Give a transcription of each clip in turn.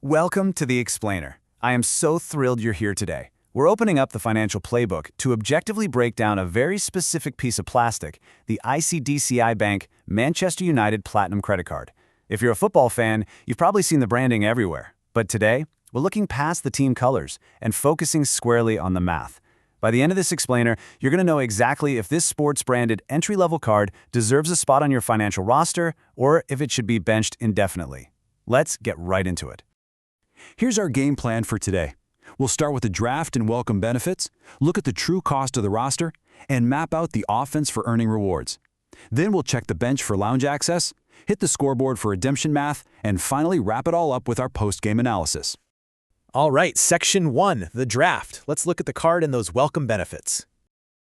Welcome to The Explainer. I am so thrilled you're here today. We're opening up the financial playbook to objectively break down a very specific piece of plastic, the ICICI Bank Manchester United Platinum Credit Card. If you're a football fan, you've probably seen the branding everywhere. But today, we're looking past the team colors and focusing squarely on the math. By the end of this explainer, you're going to know exactly if this sports-branded entry-level card deserves a spot on your financial roster or if it should be benched indefinitely. Let's get right into it. Here's our game plan for today. We'll start with the draft and welcome benefits, look at the true cost of the roster, and map out the offense for earning rewards. Then we'll check the bench for lounge access, hit the scoreboard for redemption math, and finally wrap it all up with our post-game analysis. All right, Section 1, the draft. Let's look at the card and those welcome benefits.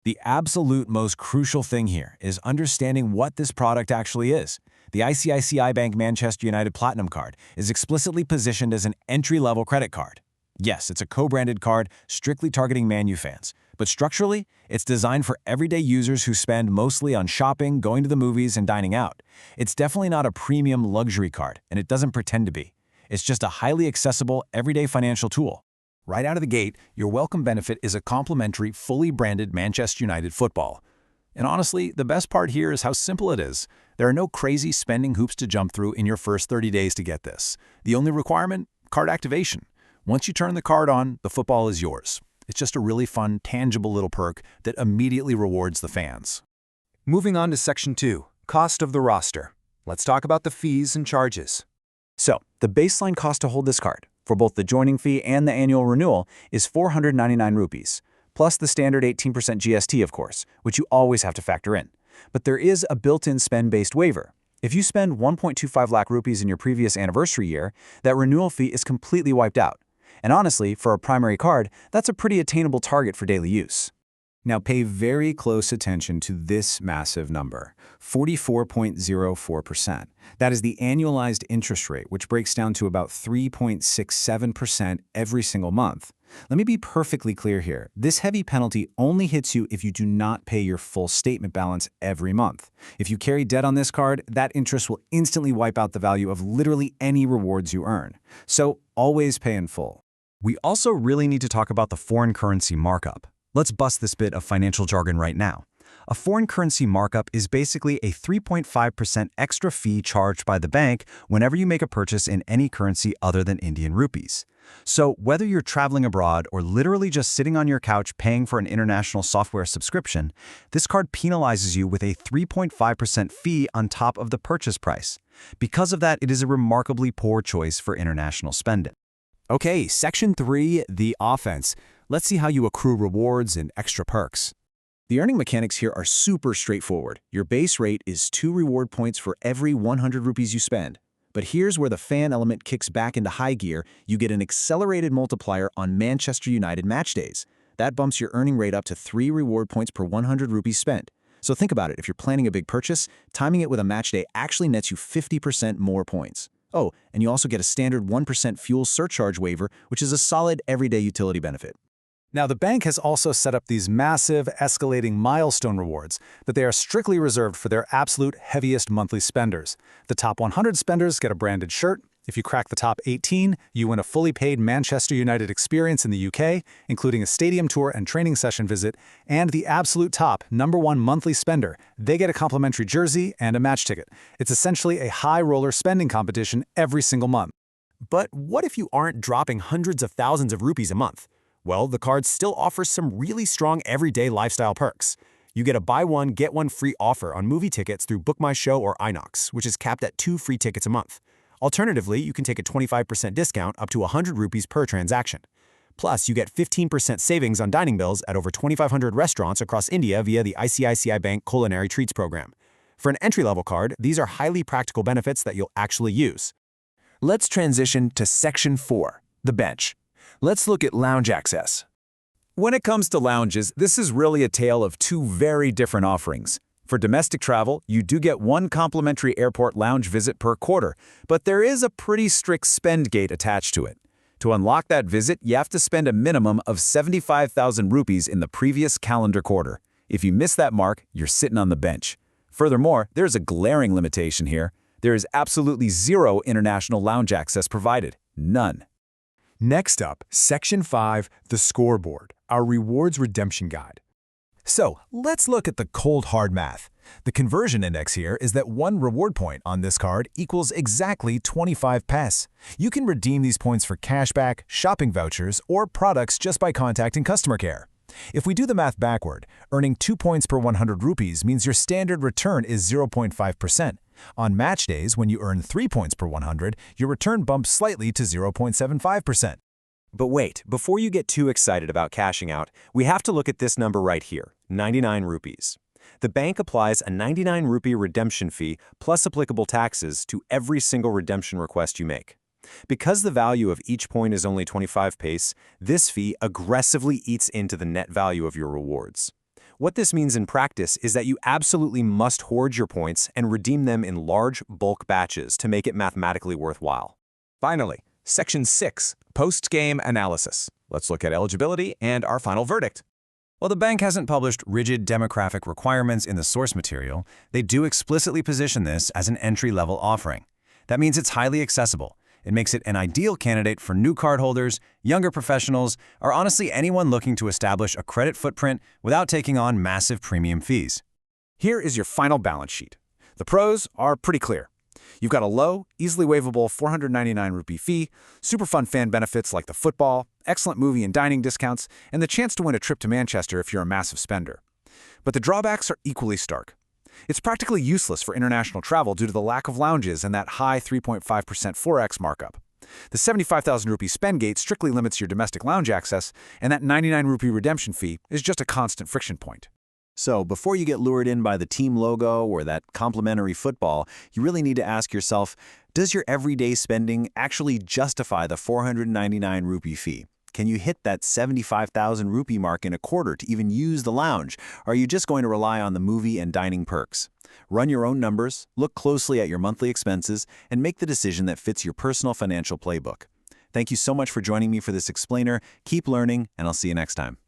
The absolute most crucial thing here is understanding what this product actually is. The ICICI Bank Manchester United Platinum Card is explicitly positioned as an entry-level credit card. Yes, it's a co-branded card strictly targeting Man U fans, but structurally, it's designed for everyday users who spend mostly on shopping, going to the movies, and dining out. It's definitely not a premium luxury card, and it doesn't pretend to be. It's just a highly accessible, everyday financial tool. Right out of the gate, your welcome benefit is a complimentary, fully branded Manchester United football. And honestly, the best part here is how simple it is. There are no crazy spending hoops to jump through in your first 30 days to get this. The only requirement? Card activation. Once you turn the card on, the football is yours. It's just a really fun, tangible little perk that immediately rewards the fans. Moving on to Section 2, cost of the roster. Let's talk about the fees and charges. So, the baseline cost to hold this card, for both the joining fee and the annual renewal, is 499 rupees, plus the standard 18% GST, of course, which you always have to factor in. But there is a built-in spend-based waiver. If you spend 1.25 lakh rupees in your previous anniversary year, that renewal fee is completely wiped out. And honestly, for a primary card, that's a pretty attainable target for daily use. Now pay very close attention to this massive number, 44.04%. That is the annualized interest rate, which breaks down to about 3.67% every single month. Let me be perfectly clear here. This heavy penalty only hits you if you do not pay your full statement balance every month. If you carry debt on this card, that interest will instantly wipe out the value of literally any rewards you earn. So always pay in full. We also really need to talk about the foreign currency markup. Let's bust this bit of financial jargon right now. A foreign currency markup is basically a 3.5% extra fee charged by the bank whenever you make a purchase in any currency other than Indian rupees. So whether you're traveling abroad or literally just sitting on your couch paying for an international software subscription, this card penalizes you with a 3.5% fee on top of the purchase price. Because of that, it is a remarkably poor choice for international spending. Okay, Section 3, the offense. Let's see how you accrue rewards and extra perks. The earning mechanics here are super straightforward. Your base rate is 2 reward points for every 100 rupees you spend. But here's where the fan element kicks back into high gear. You get an accelerated multiplier on Manchester United match days. That bumps your earning rate up to 3 reward points per 100 rupees spent. So think about it. If you're planning a big purchase, timing it with a match day actually nets you 50% more points. Oh, and you also get a standard 1% fuel surcharge waiver, which is a solid everyday utility benefit. Now, the bank has also set up these massive, escalating milestone rewards, but they are strictly reserved for their absolute heaviest monthly spenders. The top 100 spenders get a branded shirt. If you crack the top 18, you win a fully paid Manchester United experience in the UK, including a stadium tour and training session visit. And the absolute top, #1 monthly spender, they get a complimentary jersey and a match ticket. It's essentially a high-roller spending competition every single month. But what if you aren't dropping hundreds of thousands of rupees a month? Well, the card still offers some really strong everyday lifestyle perks. You get a buy one, get one free offer on movie tickets through Book My Show or Inox, which is capped at 2 free tickets a month. Alternatively, you can take a 25% discount up to 100 rupees per transaction. Plus, you get 15% savings on dining bills at over 2,500 restaurants across India via the ICICI Bank Culinary Treats program. For an entry-level card, these are highly practical benefits that you'll actually use. Let's transition to Section 4, the bench. Let's look at lounge access. When it comes to lounges, this is really a tale of 2 very different offerings. For domestic travel, you do get 1 complimentary airport lounge visit per quarter, but there is a pretty strict spend gate attached to it. To unlock that visit, you have to spend a minimum of 75,000 rupees in the previous calendar quarter. If you miss that mark, you're sitting on the bench. Furthermore, there's a glaring limitation here. There is absolutely zero international lounge access provided. None. Next up, Section 5, the scoreboard, our rewards redemption guide. So, let's look at the cold hard math. The conversion index here is that 1 reward point on this card equals exactly 25 paise. You can redeem these points for cashback, shopping vouchers, or products just by contacting customer care. If we do the math backward, earning 2 points per 100 rupees means your standard return is 0.5%. On match days, when you earn 3 points per 100, your return bumps slightly to 0.75%. But wait, before you get too excited about cashing out, we have to look at this number right here, 99 rupees. The bank applies a 99 rupee redemption fee plus applicable taxes to every single redemption request you make. Because the value of each point is only 25 paise, this fee aggressively eats into the net value of your rewards. What this means in practice is that you absolutely must hoard your points and redeem them in large, bulk batches to make it mathematically worthwhile. Finally, Section 6, post-game analysis. Let's look at eligibility and our final verdict. While the bank hasn't published rigid demographic requirements in the source material, they do explicitly position this as an entry-level offering. That means it's highly accessible. It makes it an ideal candidate for new cardholders, younger professionals, or honestly anyone looking to establish a credit footprint without taking on massive premium fees. Here is your final balance sheet. The pros are pretty clear. You've got a low, easily waivable 499 rupee fee, super fun fan benefits like the football, excellent movie and dining discounts, and the chance to win a trip to Manchester if you're a massive spender. But the drawbacks are equally stark. It's practically useless for international travel due to the lack of lounges and that high 3.5% Forex markup. The 75,000 rupee spend gate strictly limits your domestic lounge access, and that 99 rupee redemption fee is just a constant friction point. So before you get lured in by the team logo or that complimentary football, you really need to ask yourself, does your everyday spending actually justify the 499 rupee fee? Can you hit that 75,000 rupee mark in a quarter to even use the lounge? Or are you just going to rely on the movie and dining perks? Run your own numbers, look closely at your monthly expenses, and make the decision that fits your personal financial playbook. Thank you so much for joining me for this explainer. Keep learning, and I'll see you next time.